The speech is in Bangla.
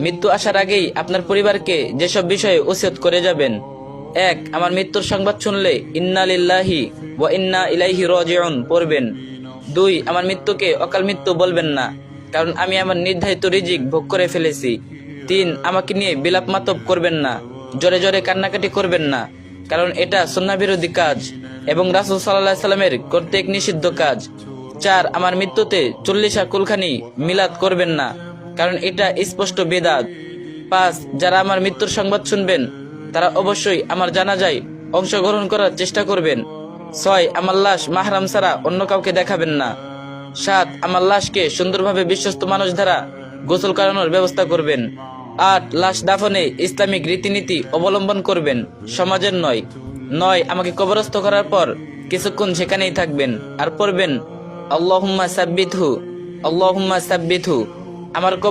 মৃত্যু আসার আগেই আপনার পরিবারকে যেসব বিষয়ে ওসিয়ত করে যাবেন: 1. আমার মৃত্যুর সংবাদ শুনলে ইন্না লিল্লাহি ওয়া ইন্না ইলাইহি রাজিউন পড়বেন। 2. আমার মৃত্যুকে অকাল মৃত্যু বলবেন না, কারণ আমি আমার নির্ধারিত রিজিক ভোগ করে ফেলেছি। 3. আমাকে নিয়ে বিলাপ মাতব করবেন না, জোরে জোরে কান্নাকাটি করবেন না, কারণ এটা সুন্নাহ বিরোধী কাজ এবং রাসূল সাল্লাল্লাহু আলাইহি সাল্লামের কর্তৃক নিষিদ্ধ কাজ। 4. আমার মৃত্যুতে 40 কুলখানি মিলাদ করবেন না, কারণ এটা স্পষ্ট বিদআত। 5. যারা আমার মৃত্যুর সংবাদ শুনবেন তারা অবশ্যই আমার জানাজায় অংশগ্রহণ করার চেষ্টা করবেন। 6. আমার লাশ মাহরাম ছাড়া অন্য কাউকে দেখাবেন না। 7. আমার লাশকে সুন্দরভাবে বিশ্বস্ত মানুষ দ্বারা গোসল করানোর ব্যবস্থা করবেন। 8. লাশ দাফনে ইসলামিক রীতিনীতি অবলম্বন করবেন, সমাজের নয়। 9. আমাকে কবরস্থ করার পর কিছুক্ষণ সেখানেই থাকবেন আর পড়বেন আল্লাহুম্মা সাব্বিতহু, আল্লাহুম্মা সাব্বিতহু। আমার